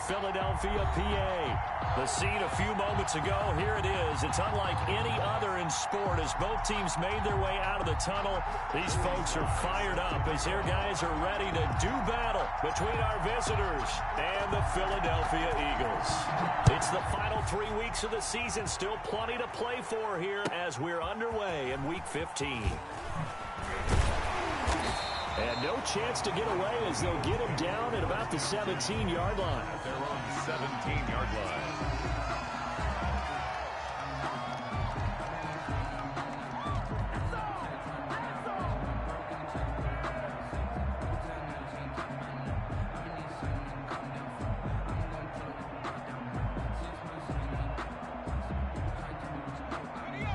Philadelphia, PA. The scene a few moments ago, here it is. It's unlike any other in sport as both teams made their way out of the tunnel. These folks are fired up as their guys are ready to do battle between our visitors and the Philadelphia Eagles. It's the final 3 weeks of the season. Still plenty to play for here as we're underway in Week 15. And no chance to get away as they'll get him down at about the 17-yard line. They're on the 17-yard line.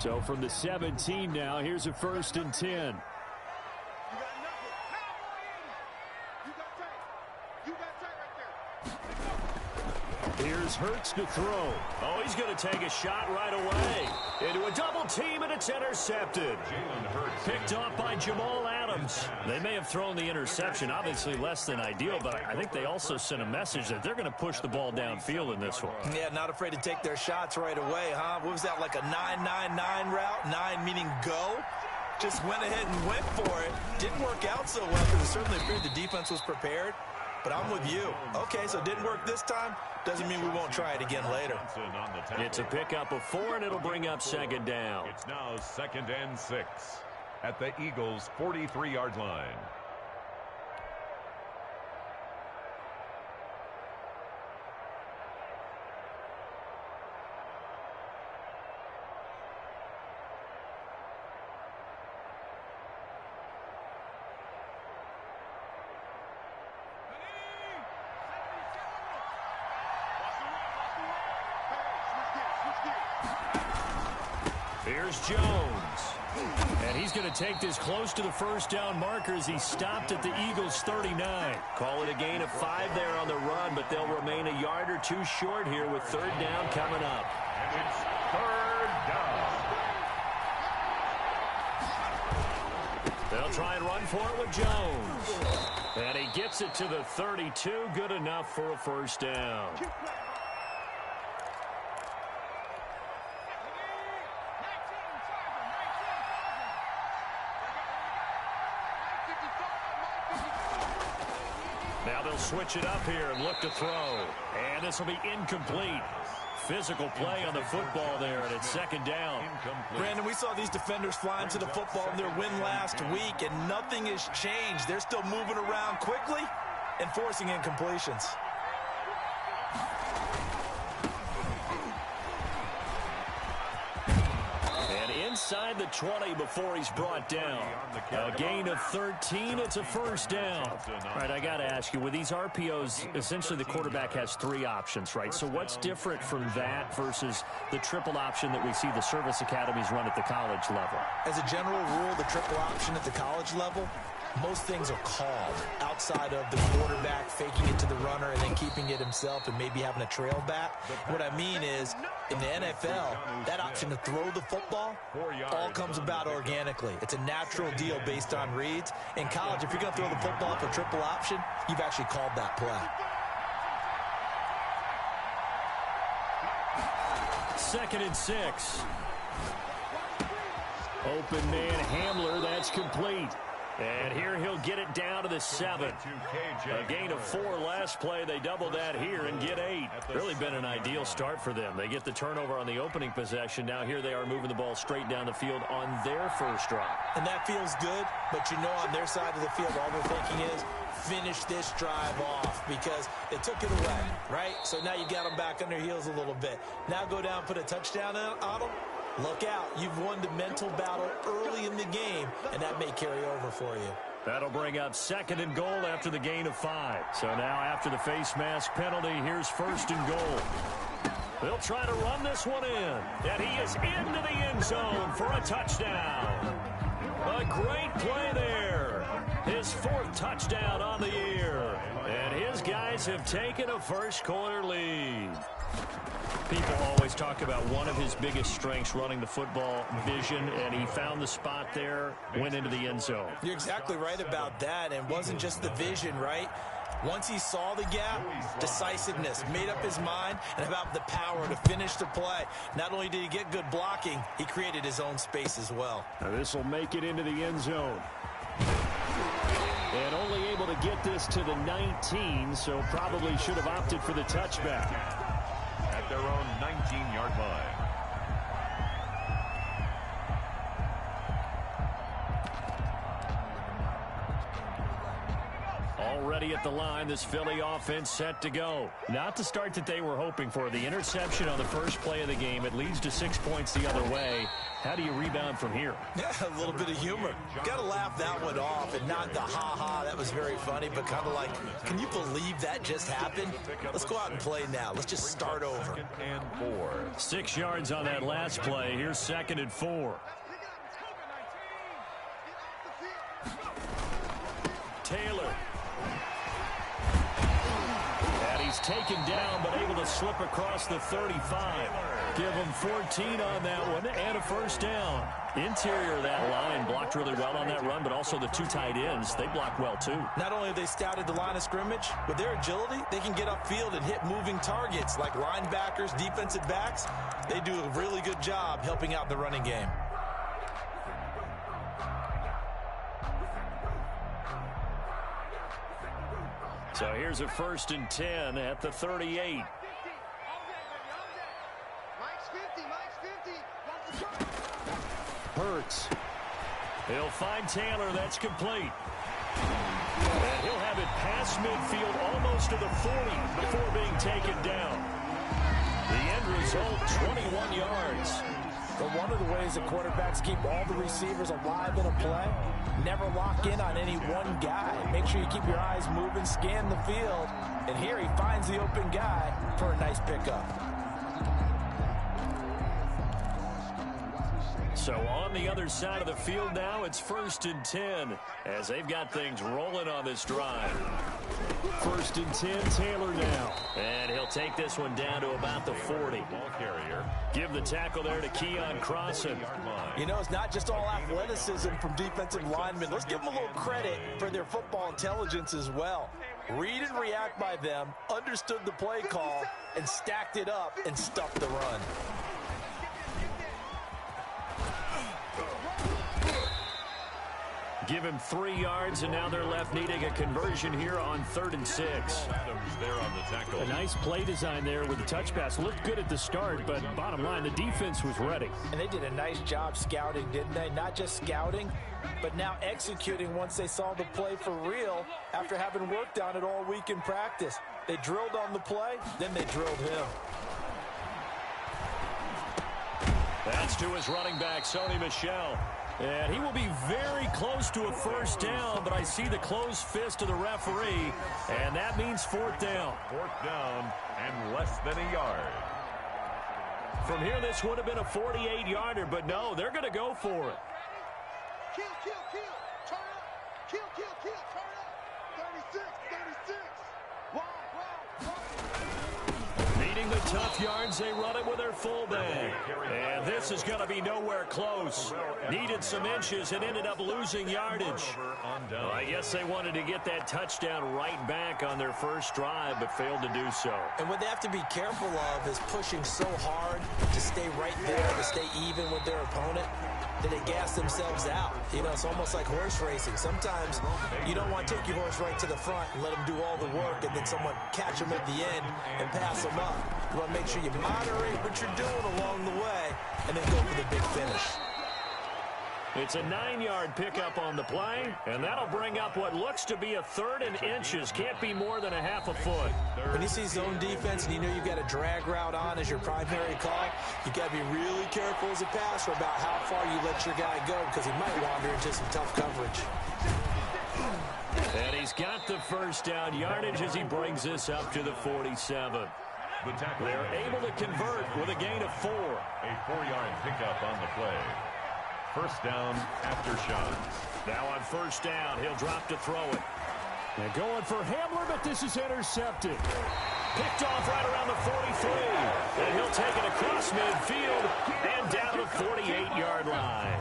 So from the 17 now, here's a 1st and 10. Here's Hurts to throw. Oh, he's going to take a shot right away. Into a double team, and it's intercepted. Picked off by Jamal Adams. They may have thrown the interception, obviously less than ideal, but I think they also sent a message that they're going to push the ball downfield in this one. Yeah, not afraid to take their shots right away, huh? What was that, like a 9-9-9 route? 9 meaning go? Just went ahead and went for it. Didn't work out so well because it certainly appeared the defense was prepared. But I'm with you. Okay, so it didn't work this time. Doesn't mean we won't try it again later. It's a pickup of 4, and it'll bring up 2nd down. It's now 2nd and 6 at the Eagles' 43-yard line. Here's Jones. And he's going to take this close to the 1st down marker as he stopped at the Eagles' 39. Call it a gain of 5 there on the run, but they'll remain a yard or 2 short here with 3rd down coming up. And it's 3rd down. They'll try and run for it with Jones. And he gets it to the 32. Good enough for a 1st down. Now they'll switch it up here and look to throw. And this will be incomplete. Physical play on the football there, and it's 2nd down. Brandon, we saw these defenders flying to the football in their win last week, and nothing has changed. They're still moving around quickly and forcing incompletions. Inside the 20 before he's brought down. A gain of 13. It's a 1st down. All right, I got to ask you, with these RPOs, essentially the quarterback has 3 options, right? So what's different from that versus the triple option that we see the service academies run at the college level? As a general rule, the triple option at the college level, most things are called outside of the quarterback faking it to the runner and then keeping it himself and maybe having a trail back. What I mean is, in the NFL, that option to throw the football all comes about organically. It's a natural deal based on reads. In college, if you're going to throw the football for triple option, you've actually called that play. 2nd and 6. Open man Hamler, that's complete. And here he'll get it down to the 7. A gain of 4 last play. They double that here and get 8. Really been an ideal start for them. They get the turnover on the opening possession. Now here they are moving the ball straight down the field on their 1st drive. And that feels good, but you know on their side of the field, all they're thinking is finish this drive off because they took it away, right? So now you got them back on their heels a little bit. Now go down, put a touchdown on them. Look out. You've won the mental battle early in the game, and that may carry over for you. That'll bring up 2nd and goal after the gain of 5. So now after the face mask penalty, here's 1st and goal. They'll try to run this one in. And he is into the end zone for a touchdown. A great play there. His 4th touchdown on the year. And his guys have taken a first-quarter lead. People always talk about one of his biggest strengths, running the football, vision, and he found the spot there, went into the end zone. You're exactly right about that, and it wasn't just the vision, right? Once he saw the gap, decisiveness, made up his mind, and about the power to finish the play. Not only did he get good blocking, he created his own space as well. Now this will make it into the end zone. And only able to get this to the 19, so probably should have opted for the touchback. At their own 19-yard line. Already at the line, this Philly offense set to go. Not the start that they were hoping for. The interception on the first play of the game, it leads to 6 points the other way. How do you rebound from here? Yeah, a little bit of humor. Got to laugh that one off, and not the ha-ha, that was very funny, but kind of like, can you believe that just happened? Let's go out and play now. Let's just start over. 6 yards on that last play. Here's 2nd and 4. Taylor. And he's taken down, but able to slip across the 35. Give him 14 on that one, and a first down. Interior of that line blocked really well on that run, but also the 2 tight ends, they blocked well too. Not only have they scouted the line of scrimmage, with their agility, they can get upfield and hit moving targets like linebackers, defensive backs. They do a really good job helping out the running game. So here's a 1st and 10 at the 38. Hurts. He'll find Taylor. That's complete. And he'll have it past midfield almost to the 40 before being taken down. The end result, 21 yards. But one of the ways that quarterbacks keep all the receivers alive in a play, never lock in on any one guy. Make sure you keep your eyes moving, scan the field. And here he finds the open guy for a nice pickup. So on the other side of the field now, it's 1st and 10 as they've got things rolling on this drive. 1st and 10, Taylor now. And he'll take this one down to about the 40. Ball carrier. Give the tackle there to Keon Crossan. You know, it's not just all athleticism from defensive linemen. Let's give them a little credit for their football intelligence as well. Read and react by them, understood the play call, and stacked it up and stuffed the run. Give him 3 yards, and now they're left needing a conversion here on 3rd and 6. Adams there on the tackle. A nice play design there with the touch pass. Looked good at the start, but bottom line, the defense was ready. And they did a nice job scouting, didn't they? Not just scouting, but now executing once they saw the play for real after having worked on it all week in practice. They drilled on the play, then they drilled him. That's to his running back, Sony Michel. And he will be very close to a first down, but I see the closed fist of the referee, and that means 4th down. 4th down and less than a yard. From here, this would have been a 48-yarder, but no, they're going to go for it. Kill, turn up. Kill, turn up. 36. Needing the tough yards, they run it with their fullback. And this is going to be nowhere close. Needed some inches and ended up losing yardage. Well, I guess they wanted to get that touchdown right back on their first drive, but failed to do so. And what they have to be careful of is pushing so hard to stay right there, to stay even with their opponent, that they gas themselves out. You know, it's almost like horse racing. Sometimes you don't want to take your horse right to the front and let them do all the work and then someone catch them at the end and pass them up. You want to make sure you moderate what you're doing along the way and then go for the big finish. It's a 9-yard pickup on the play, and that'll bring up what looks to be a 3rd and inches. Can't be more than a half a foot. When you see zone defense and you know you've got a drag route on as your primary call, you've got to be really careful as a passer about how far you let your guy go because he might wander into some tough coverage. And he's got the first down yardage as he brings this up to the 47. They're able to convert with a gain of 4. A 4-yard pickup on the play. First down after shots. Now on first down, he'll drop to throw it. And going for Hamler, but this is intercepted. Picked off right around the 43. And he'll take it across midfield and down to 48-yard line.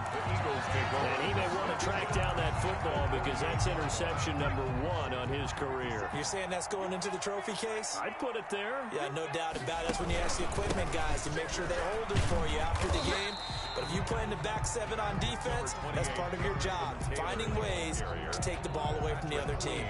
And he may want to track down that football because that's interception number 1 on his career. You're saying that's going into the trophy case? I'd put it there. Yeah, no doubt about it. That's when you ask the equipment guys to make sure they hold it for you after the game. But if you play in the back 7 on defense, that's part of your job, finding ways to take the ball away from the other team.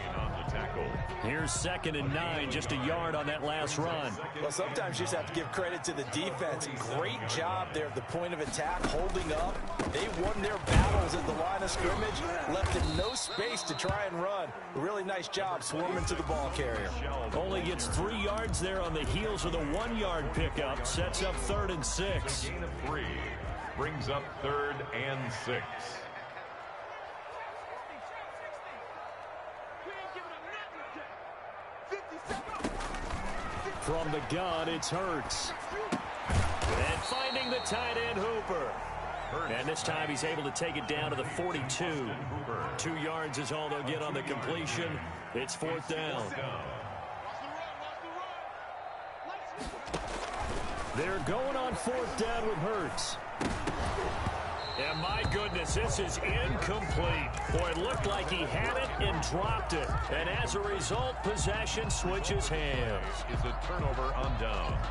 Here's 2nd and 9, just a yard on that last run. Well, sometimes you just have to give credit to the defense. Great job there at the point of attack, holding up. They won their battles at the line of scrimmage, left him no space to try and run. A really nice job swarming to the ball carrier. Only gets 3 yards there on the heels of the 1-yard pickup. Sets up 3rd and 6. Gain of 3 brings up 3rd and 6. From the gun, it's Hurts. And finding the tight end, Hooper. And this time he's able to take it down to the 42. 2 yards is all they'll get on the completion. It's 4th down. They're going on 4th down with Hurts. And my goodness, this is incomplete. Boy, it looked like he had it and dropped it. And as a result, possession switches hands. Is a turnover on downs.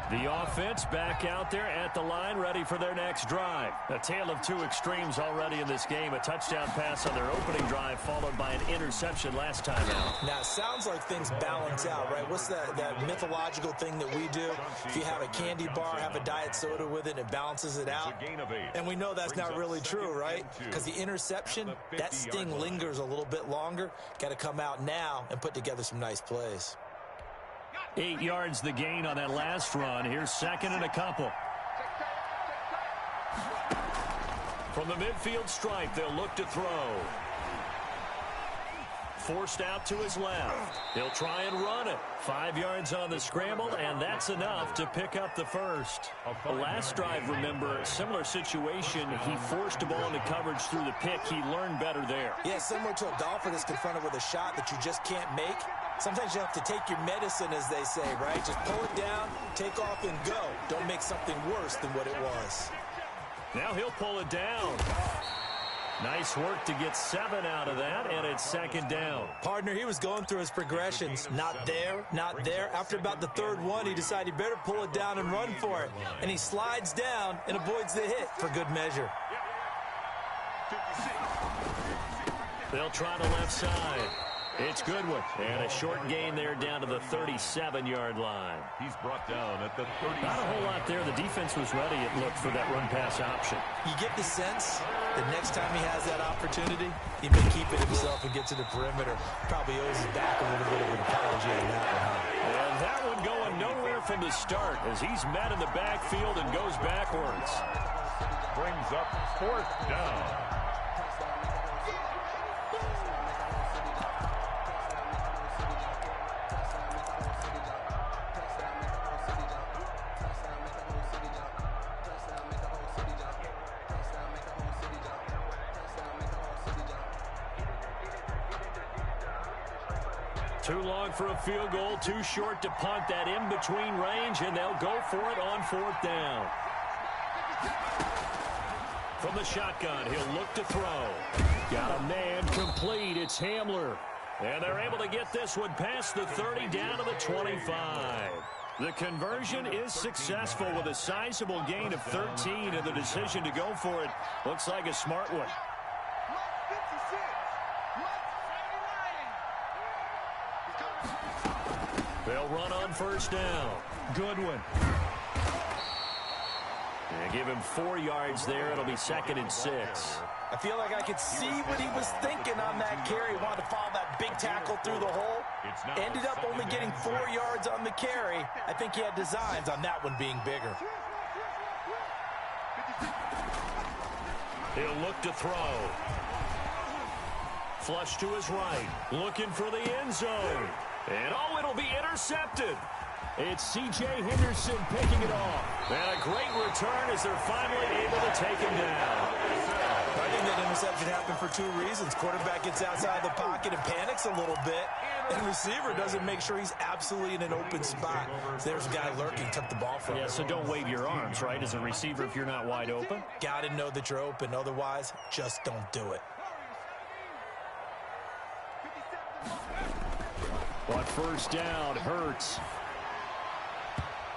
The offense back out there at the line, ready for their next drive. A tale of 2 extremes already in this game. A touchdown pass on their opening drive, followed by an interception last time out. Now, it sounds like things balance out, right? What's that mythological thing that we do? If you have a candy bar, have a diet soda with it, it balances it out. And we know that's not really true, right? Because the interception, that sting lingers a little bit longer. Got to come out now and put together some nice plays. 8 yards the gain on that last run. Here's 2nd and a couple. From the midfield stripe, they'll look to throw. Forced out to his left. He'll try and run it. 5 yards on the scramble, and that's enough to pick up the first. The last drive, remember, similar situation. He forced a ball into coverage through the pick. He learned better there. Yeah, similar to a golfer that's confronted with a shot that you just can't make. Sometimes you have to take your medicine, as they say, right? Just pull it down, take off, and go. Don't make something worse than what it was. Now he'll pull it down. Nice work to get 7 out of that, and it's 2nd down. Partner, he was going through his progressions. Not there, not there. After about the 3rd one, he decided he better pull it down and run for it. And he slides down and avoids the hit for good measure. They'll try the left side. It's Goodwin. And a short gain there down to the 37-yard line. He's brought down at the 30. Not a whole lot there. The defense was ready, it looked, for that run-pass option. You get the sense that next time he has that opportunity, he may keep it himself and get to the perimeter. Probably owes his back a little bit of an apology on that one, huh? And that one going nowhere from the start as he's met in the backfield and goes backwards. Brings up 4th down. Too long for a field goal, too short to punt. That in-between range, and they'll go for it on 4th down. From the shotgun, he'll look to throw. Got a man complete. It's Hamler. And they're able to get this one past the 30 down to the 25. The conversion is successful with a sizable gain of 13, and the decision to go for it looks like a smart one. They'll run on 1st down. Goodwin. And give him 4 yards there. It'll be 2nd and 6. I feel like I could see what he was thinking on that carry. He wanted to follow that big tackle through the hole. Ended up only getting 4 yards on the carry. I think he had designs on that one being bigger. He'll look to throw. Flush to his right. Looking for the end zone. And oh, it'll be intercepted. It's C.J. Henderson picking it off. And a great return as they're finally able to take him down. I think that interception happened for two reasons. Quarterback gets outside the pocket and panics a little bit, and receiver doesn't make sure he's absolutely in an open spot. So there's a guy lurking, took the ball from him. Yeah, so don't wave your arms, right, as a receiver if you're not wide open. Got to know that you're open. Otherwise, just don't do it. On first down, Hurts.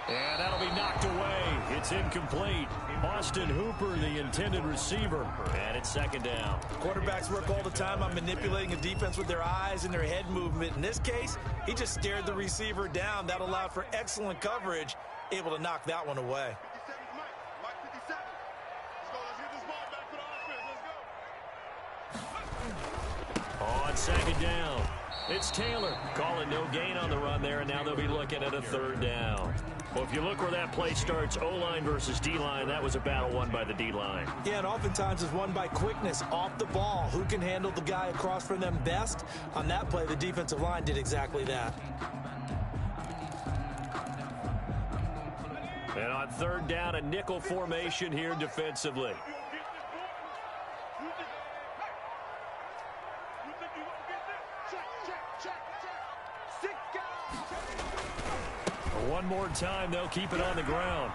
And that'll be knocked away. It's incomplete. Austin Hooper, the intended receiver. And it's second down. Quarterbacks work all the time on manipulating a defense with their eyes and their head movement. In this case, he just stared the receiver down. That allowed for excellent coverage, able to knock that one away. 57 is Mike. Mike 57. Let's get this ball back for the offense. Let's go. On second down, it's Taylor. Calling no gain on the run there, and now they'll be looking at a third down. Well, if you look where that play starts, O-line versus D-line, that was a battle won by the D-line. Yeah, and oftentimes it's won by quickness off the ball. Who can handle the guy across from them best? On that play, the defensive line did exactly that. And on third down, a nickel formation here defensively. One more time, they'll keep it on the ground.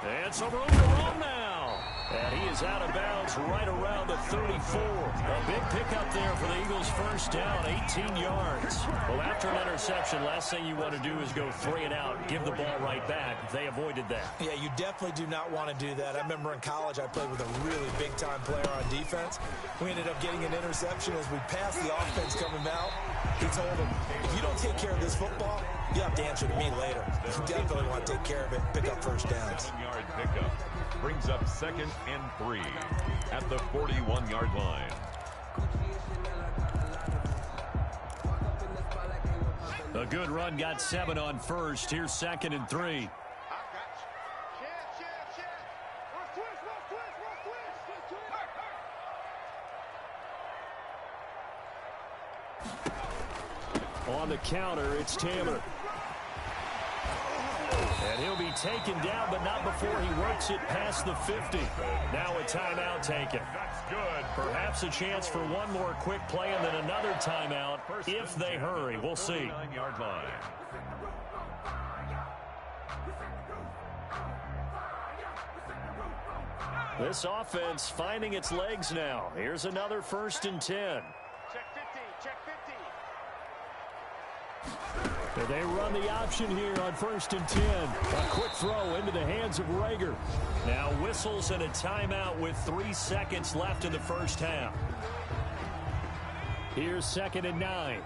And some room to run now. And he is out of bounds right around the 34. A big pickup there for the Eagles' first down, 18 yards. Well, after an interception, last thing you want to do is go 3 and out, give the ball right back. They avoided that. Yeah, you definitely do not want to do that. I remember in college I played with a really big-time player on defense. We ended up getting an interception as we passed the offense coming out. He told him, if you don't take care of this football, you have to answer to me later. You definitely want to take care of it, pick up first downs. 7-yard pickup brings up 2nd and 3 at the 41-yard line. A good run got 7 on first. Here's 2nd and 3. On the counter, it's Taylor. And he'll be taken down, but not before he works it past the 50. Now a timeout taken. That's good. Perhaps a chance for one more quick play and then another timeout if they hurry. We'll see. 9-yard line. This offense finding its legs now. Here's another 1st and 10. Check 50. Check 50. They run the option here on 1st and 10. A quick throw into the hands of Rager. Now whistles and a timeout with 3 seconds left in the first half. Here's 2nd and 9.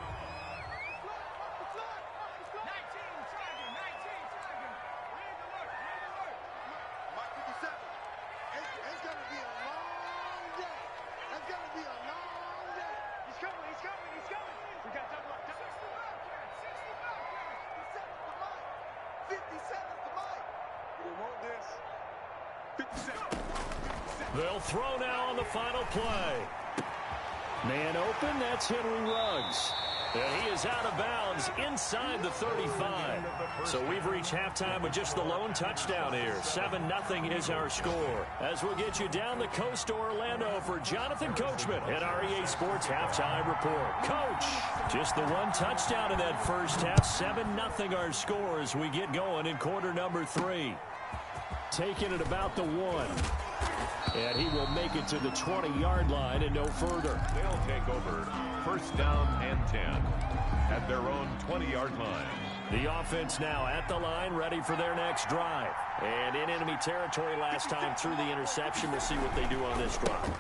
They'll throw now on the final play. Man open, that's Henry Ruggs. And he is out of bounds inside the 35. So we've reached halftime with just the lone touchdown here. 7-0 is our score. As we'll get you down the coast to Orlando for Jonathan Coachman at our EA Sports Halftime Report. Coach, just the one touchdown in that first half. 7-0 our score as we get going in quarter number 3. Taking it about the 1. And he will make it to the 20-yard line and no further. They'll take over 1st down and 10 at their own 20-yard line. The offense now at the line, ready for their next drive. And in enemy territory last time through the interception. We'll see what they do on this drive.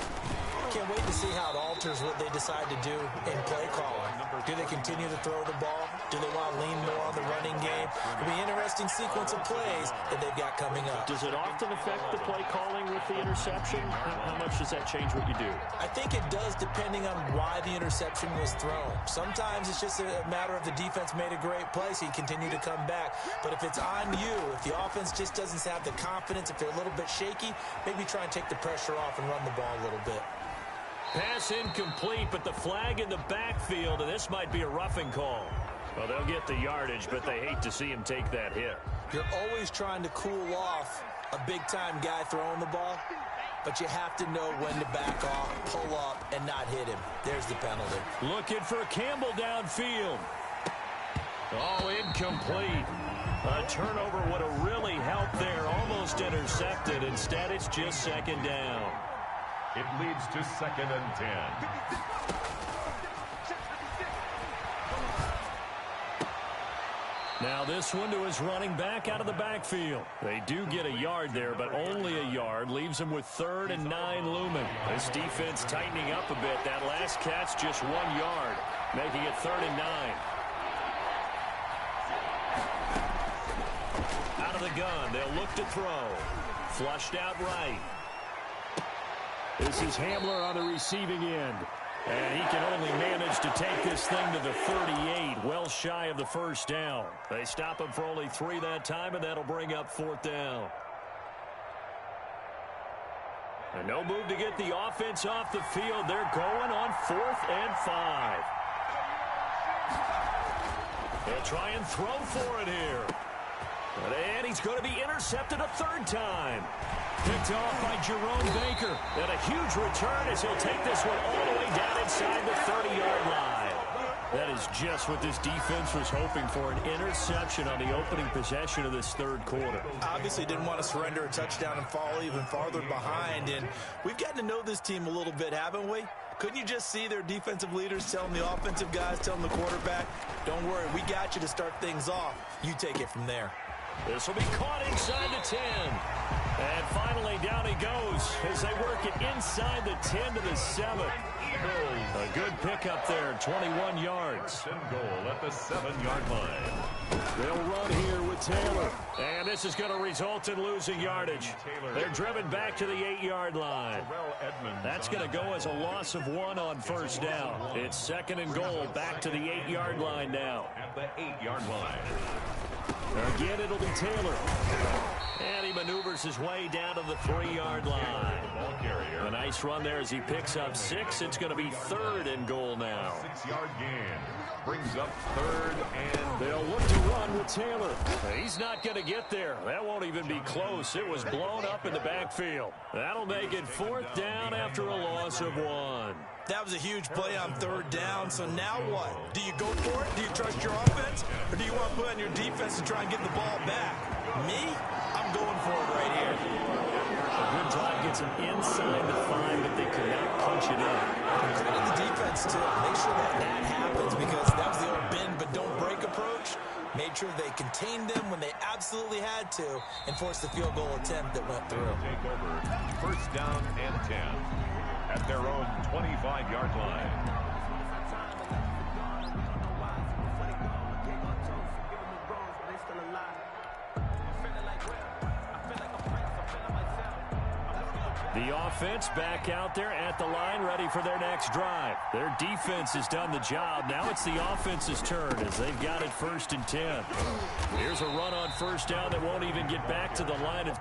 Can't wait to see how it alters what they decide to do in play calling. Do they continue to throw the ball? Do they want to lean more on the running game? It'll be an interesting sequence of plays that they've got coming up. Does it often affect the play calling with the interception? How much does that change what you do? I think it does, depending on why the interception was thrown. Sometimes it's just a matter of the defense made a great play, so you continue to come back. But if it's on you, if the offense just doesn't have the confidence, if they're a little bit shaky, maybe try and take the pressure off and run the ball a little bit. Pass incomplete, but the flag in the backfield, and this might be a roughing call. Well, they'll get the yardage, but they hate to see him take that hit. You're always trying to cool off a big-time guy throwing the ball, but you have to know when to back off, pull up, and not hit him. There's the penalty. Looking for Campbell downfield. Oh, incomplete. A turnover would have really helped there. Almost intercepted. Instead, it's just second down. It leads to 2nd and 10. Now this one to his running back out of the backfield. They do get a yard there, but only a yard. Leaves him with 3rd and 9 looming. This defense tightening up a bit. That last catch just 1 yard, making it 3rd and 9. Out of the gun, they'll look to throw. Flushed out right. This is Hamler on the receiving end. And he can only manage to take this thing to the 38, well shy of the first down. They stop him for only 3 that time, and that'll bring up 4th down. And no move to get the offense off the field. They're going on 4th and 5. They'll try and throw for it here. And he's going to be intercepted a 3rd time. Picked off by Jerome Baker. And a huge return as he'll take this one all the way down inside the 30-yard line. That is just what this defense was hoping for, an interception on the opening possession of this 3rd quarter. Obviously didn't want to surrender a touchdown and fall even farther behind. And we've gotten to know this team a little bit, haven't we? Couldn't you just see their defensive leaders telling the offensive guys, telling the quarterback, don't worry, we got you to start things off. You take it from there. This will be caught inside the 10. And finally, down he goes as they work it inside the 10 to the 7. A good pickup there, 21 yards. And goal at the 7-yard line. They'll run here with Taylor. And this is going to result in losing yardage. They're driven back to the 8-yard line. That's going to go as a loss of 1 on first down. It's 2nd and goal, back to the 8-yard line now. At the 8-yard line. Again, it'll be Taylor. And he maneuvers his way down to the 3-yard line. A nice run there as he picks up 6. It's going to be 3rd and goal now. 6-yard gain. Brings up 3rd and... They'll look to run with Taylor. He's not going to get there. That won't even be close. It was blown up in the backfield. That'll make it 4th down after a loss of 1. That was a huge play on 3rd down, so now what? Do you go for it? Do you trust your offense? Or do you want to put on your defense to try and get the ball back? Me? I'm going for it right here. A good drive gets him inside the 5, but they could not punch it in. Credit the defense, too. Make sure that happens because that was the old bend but don't break approach. Made sure they contained them when they absolutely had to and forced the field goal attempt that went through. Take over. 1st down and 10. At their own 25-yard line. The offense back out there at the line, ready for their next drive. Their defense has done the job. Now it's the offense's turn as they've got it 1st and 10. Here's a run on 1st down that won't even get back to the line of...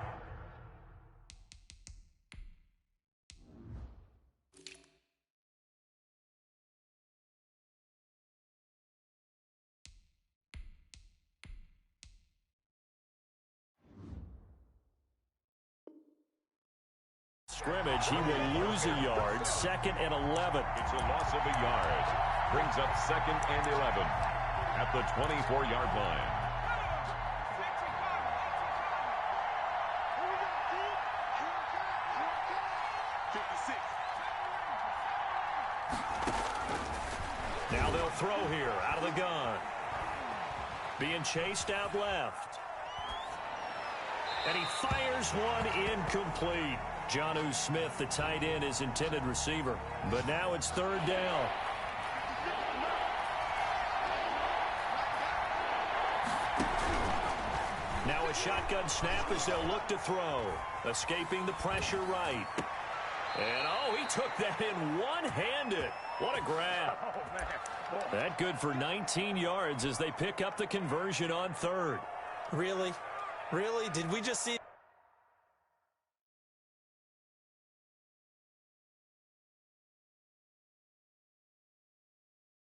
scrimmage. He will lose a yard. 2nd and 11. It's a loss of a yard. Brings up 2nd and 11 at the 24-yard line. Now they'll throw here out of the gun. Being chased out left. And he fires one incomplete. Jonnu Smith, the tight end, his intended receiver. But now it's 3rd down. Now a shotgun snap as they'll look to throw. Escaping the pressure right. And, oh, he took that in one-handed. What a grab. That good for 19 yards as they pick up the conversion on 3rd. Really? Really? Did we just see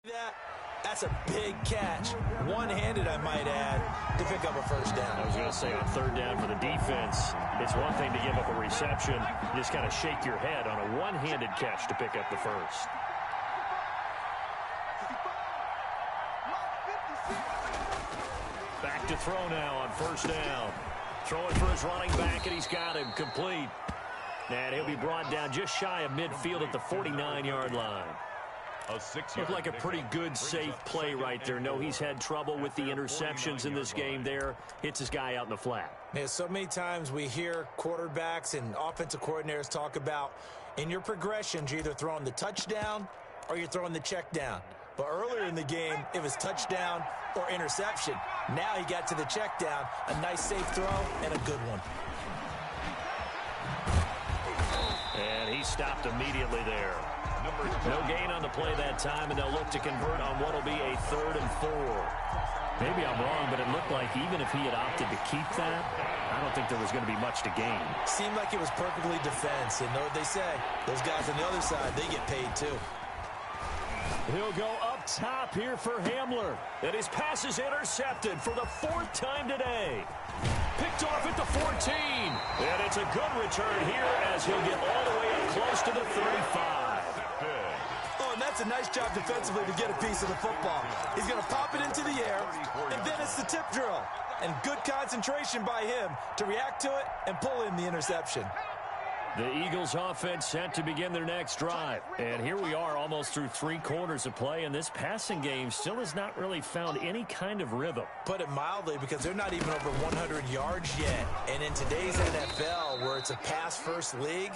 that? That's a big catch. One-handed, I might add, to pick up a first down. I was going to say on third down for the defense, it's one thing to give up a reception. You just kind of shake your head on a one-handed catch to pick up the first. Back to throw now on first down. Throwing for his running back, and he's got him complete. And he'll be brought down just shy of midfield at the 49-yard line. Looked like a pretty good, safe play right there. No, he's had trouble with the interceptions in this game there. Hits his guy out in the flat. Yeah, so many times we hear quarterbacks and offensive coordinators talk about in your progressions, you're either throwing the touchdown or you're throwing the check down. But earlier in the game, it was touchdown or interception. Now he got to the check down, a nice safe throw, and a good one. And he stopped immediately there. No gain on the play that time, and they'll look to convert on what will be a 3rd and 4. Maybe I'm wrong, but it looked like even if he had opted to keep that, I don't think there was going to be much to gain. Seemed like it was perfectly defense, and know what they say. Those guys on the other side, they get paid too. He'll go up top here for Hamler. And his pass is intercepted for the 4th time today. Picked off at the 14. And it's a good return here as he'll get all the way up close to the 35. Oh, and that's a nice job defensively to get a piece of the football. He's going to pop it into the air, and then it's the tip drill. And good concentration by him to react to it and pull in the interception. The Eagles offense set to begin their next drive. And here we are almost through 3 quarters of play, and this passing game still has not really found any kind of rhythm. Put it mildly, because they're not even over 100 yards yet. And in today's NFL, where it's a pass-first league,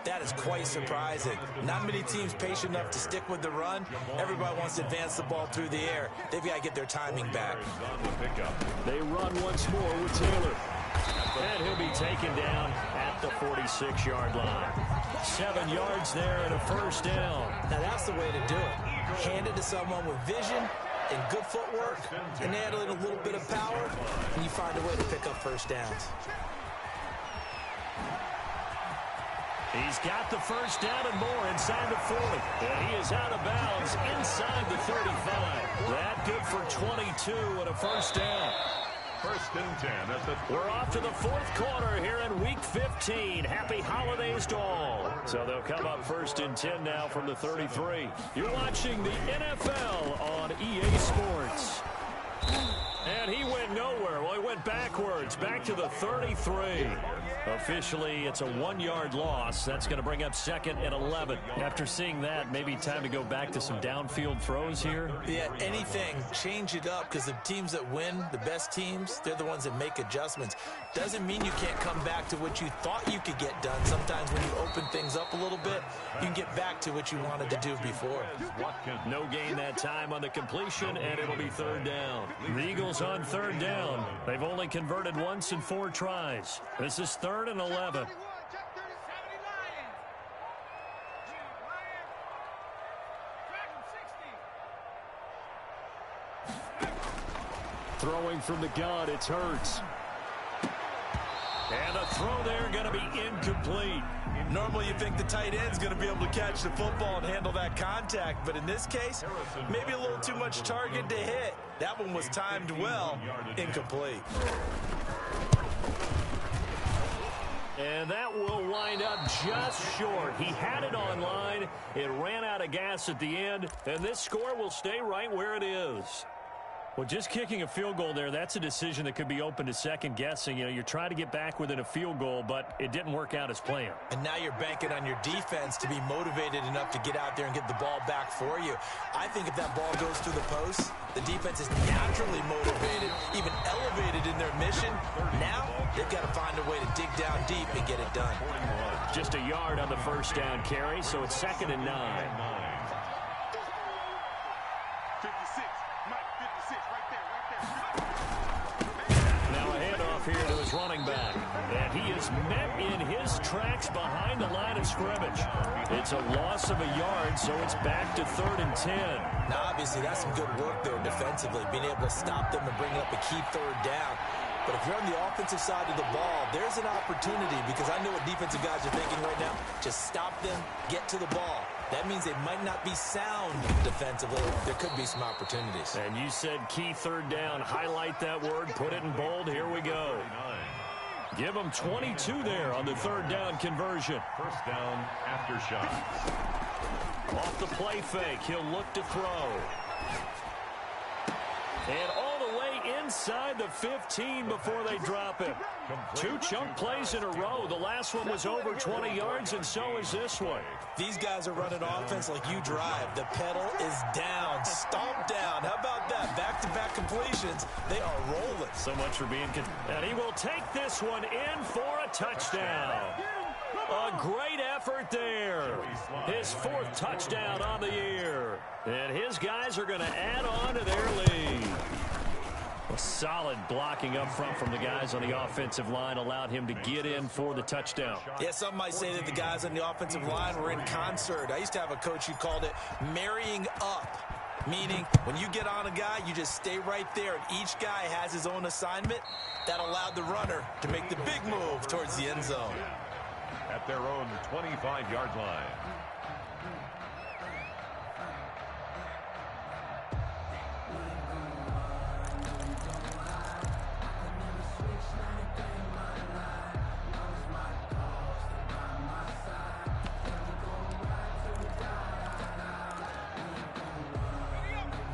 that is quite surprising. Not many teams patient enough to stick with the run. Everybody wants to advance the ball through the air. They've got to get their timing back. They run once more with Taylor. And he'll be taken down at the 46-yard line. 7 yards there and a first down. Now that's the way to do it. Hand it to someone with vision and good footwork, and add a little bit of power, and you find a way to pick up first downs. He's got the first down and more inside the 40. And he is out of bounds inside the 35. That good for 22 and a first down. 1st and 10 at the... We're off to the 4th quarter here in Week 15. Happy holidays to all. So they'll come up 1st and 10 now from the 33. You're watching the NFL on EA Sports. And he went nowhere. Well, he went backwards, back to the 33. Officially, it's a 1-yard loss. That's going to bring up 2nd and 11. After seeing that, maybe time to go back to some downfield throws here. Yeah, anything. Change it up, because the teams that win, the best teams, they're the ones that make adjustments. Doesn't mean you can't come back to what you thought you could get done. Sometimes when you open things up a little bit, you can get back to what you wanted to do before. No gain that time on the completion, and it'll be 3rd down. The Eagles on 3rd down. They've only converted once in 4 tries. This is 3rd and 11. Throwing from the gun, it's Hurts. And a throw there going to be incomplete. Normally you think the tight end's going to be able to catch the football and handle that contact, but in this case, maybe a little too much target to hit. That one was timed well, incomplete. And that will wind up just short. He had it on line. It ran out of gas at the end, and this score will stay right where it is. Well, just kicking a field goal there, that's a decision that could be open to second guessing. You know, you're trying to get back within a field goal, but it didn't work out as planned. And now you're banking on your defense to be motivated enough to get out there and get the ball back for you. I think if that ball goes through the post, the defense is naturally motivated, even elevated in their mission. Now they've got to find a way to dig down deep and get it done. Just a yard on the first down carry, so it's 2nd and 9. 56. Mike, 56. Right there. Now a handoff here to his running back. And he is met in his tracks behind the line of scrimmage. It's a loss of a yard, so it's back to 3rd and 10. Now, obviously, that's some good work there defensively, being able to stop them and bring up a key 3rd down. But if you're on the offensive side of the ball, there's an opportunity, because I know what defensive guys are thinking right now. Just stop them, get to the ball. That means they might not be sound defensively. There could be some opportunities. And you said key third down. Highlight that word. Put it in bold. Here we go. Give them 22 there on the third down conversion. First down after shot. Off the play fake. He'll look to throw. And all the way inside the 15 before they drop him. 2 chunk plays in a row. The last one was over 20 yards, and so is this one. These guys are running offense like you drive. The pedal is down. Stomp down. How about that? Back-to-back completions. They are rolling. So much for being... And he will take this one in for a touchdown. A great effort there. His 4th touchdown on the year. And his guys are going to add on to their lead. A solid blocking up front from the guys on the offensive line allowed him to get in for the touchdown. Yeah, some might say that the guys on the offensive line were in concert. I used to have a coach who called it marrying up, meaning when you get on a guy, you just stay right there, and each guy has his own assignment. That allowed the runner to make the big move towards the end zone. At their own 25-yard line.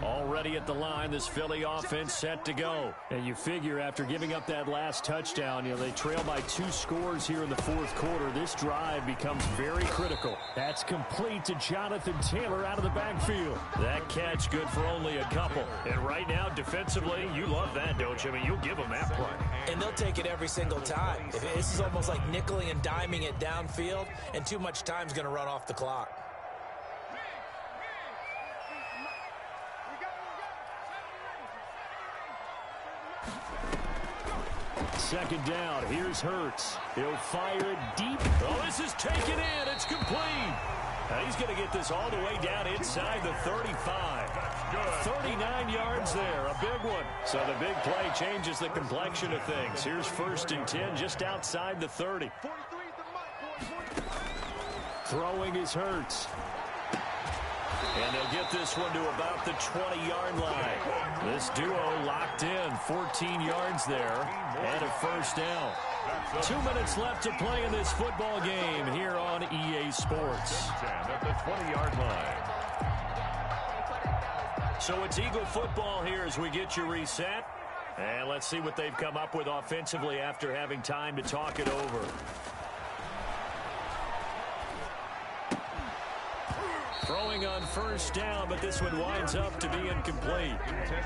Already at the line, this Philly offense set to go. And you figure after giving up that last touchdown, they trail by 2 scores here in the 4th quarter. This drive becomes very critical. That's complete to Jonathan Taylor out of the backfield. That catch good for only a couple. And right now, defensively, you love that, don't you? I mean, you'll give them that play. And they'll take it every single time. This is almost like nickeling and diming it downfield, and too much time's going to run off the clock. Second down. Here's Hurts. He'll fire it deep. Oh, this is taken in. It's complete. Now he's going to get this all the way down inside the 35. 39 yards there. A big one. So the big play changes the complexion of things. Here's 1st and 10 just outside the 30. Throwing is Hurts. And they'll get this one to about the 20-yard line. This duo locked in. 14 yards there and a first down. 2 minutes left to play in this football game here on EA Sports. At the 20-yard line. So it's Eagle football here as we get you reset. And let's see what they've come up with offensively after having time to talk it over. Throwing on first down, but this one winds up to be incomplete.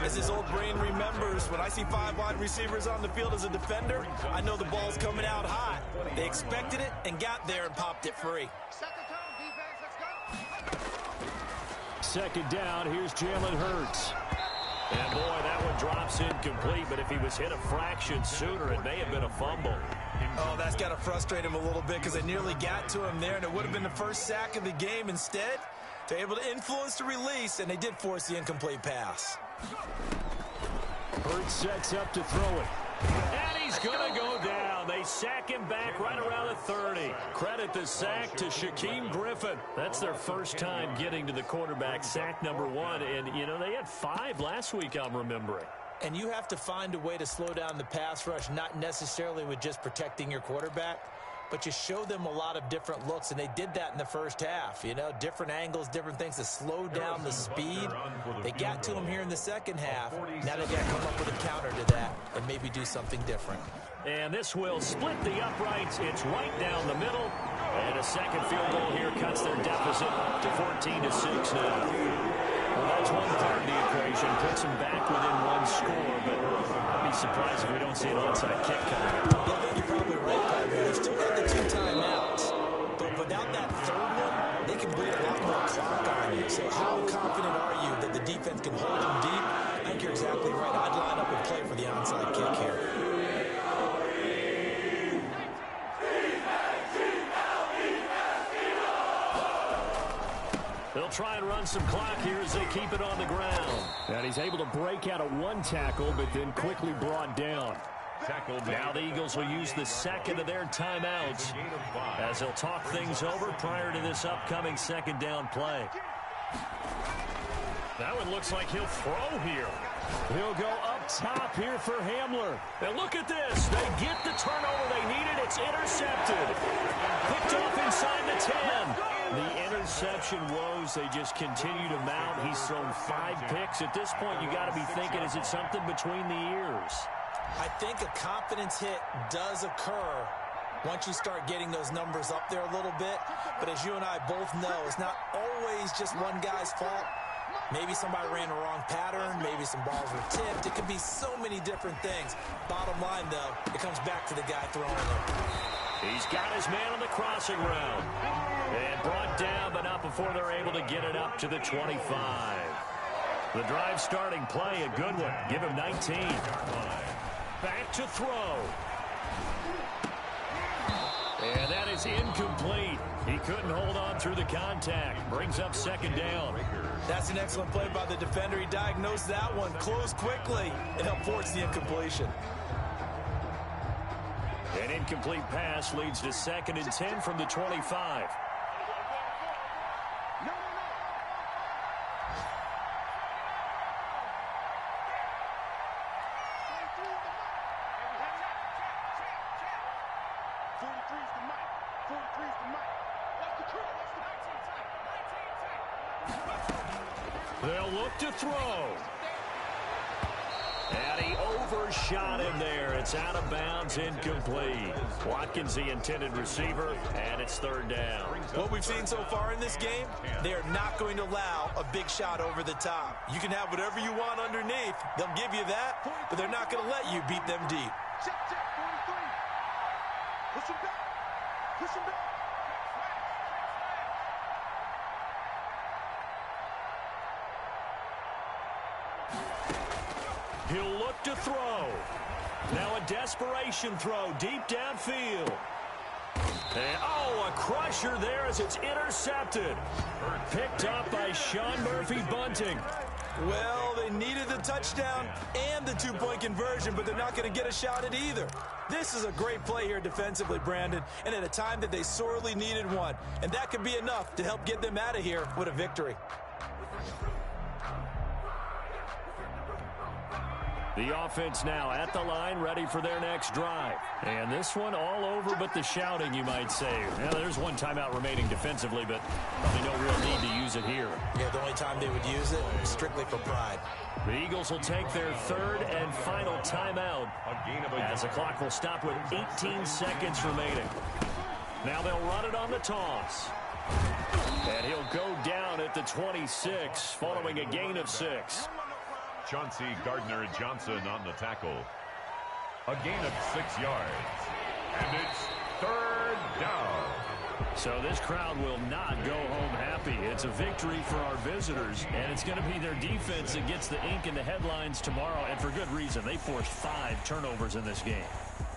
As his old brain remembers, when I see 5 wide receivers on the field as a defender, I know the ball's coming out hot. They expected it and got there and popped it free. Second down, here's Jalen Hurts. And boy, that one drops incomplete, but if he was hit a fraction sooner, it may have been a fumble. Oh, that's got to frustrate him a little bit because they nearly got to him there, and it would have been the first sack of the game. Instead, they're able to influence the release, and they did force the incomplete pass. Hurts sets up to throw it. And he's going to go down. They sack him back right around the 30. Credit the sack to Shaquem Griffin. That's their first time getting to the quarterback, sack number 1. And, they had 5 last week, I'm remembering. And you have to find a way to slow down the pass rush, not necessarily with just protecting your quarterback, but you show them a lot of different looks, and they did that in the first half. Different angles, different things to slow down the speed. They got to him here in the second half. Now they've got to come up with a counter to that and maybe do something different. And this will split the uprights. It's right down the middle. And a second field goal here cuts their deficit to 14-6 now. Well, that's one part of the equation. Puts them back within 1 score, but I'd be surprised if we don't see an onside kick coming. Yeah, you're probably right, Padre. They've still got the 2 timeouts. But without that third one, they can bleed a lot more clock on you. So how confident are you that the defense can hold them deep? I think you're exactly right. I'd line up and play for the onside kick here. They'll try and run some clock here as they keep it on the ground. And he's able to break out of 1 tackle, but then quickly brought down. Now the Eagles will use the second of their timeouts as they'll talk things over prior to this upcoming second down play. That one looks like he'll throw here. He'll go up top here for Hamler. And look at this. They get the turnover they needed. It's intercepted. Picked off inside the 10. The interception woes, they just continue to mount. He's thrown 5 picks. At this point, you got to be thinking, is it something between the ears? I think a confidence hit does occur once you start getting those numbers up there a little bit. But as you and I both know, it's not always just one guy's fault. Maybe somebody ran the wrong pattern. Maybe some balls were tipped. It could be so many different things. Bottom line, though, it comes back to the guy throwing them. He's got his man on the crossing route. And brought down, but not before they're able to get it up to the 25. The drive starting play, a good one. Give him 19. Back to throw. And that is incomplete. He couldn't hold on through the contact. Brings up second down. That's an excellent play by the defender. He diagnosed that one, closed quickly, and helped force the incompletion. An incomplete pass leads to 2nd and 10 from the 25. They'll look to throw. And he overshot him there. It's out of bounds, incomplete. Watkins, the intended receiver, and it's 3rd down. What we've seen so far in this game, they are not going to allow a big shot over the top. You can have whatever you want underneath. They'll give you that, but they're not going to let you beat them deep. Check, 43. Push him back. Push him back. He'll look to throw. Now a desperation throw deep downfield. And, a crusher there as it's intercepted. Picked up by Sean Murphy-Bunting. Well, they needed the touchdown and the 2-point conversion, but they're not going to get a shot at either. This is a great play here defensively, Brandon, and at a time that they sorely needed one. And that could be enough to help get them out of here with a victory. The offense now at the line, ready for their next drive. And this one all over but the shouting, you might say. Now, there's one timeout remaining defensively, but probably no real need to use it here. Yeah, the only time they would use it, strictly for pride. The Eagles will take their 3rd and final timeout as the clock will stop with 18 seconds remaining. Now they'll run it on the toss. And he'll go down at the 26 following a gain of 6. Chauncey Gardner-Johnson on the tackle. A gain of 6 yards. And it's 3rd down. So this crowd will not go home happy. It's a victory for our visitors, and it's going to be their defense that gets the ink in the headlines tomorrow, and for good reason. They forced 5 turnovers in this game.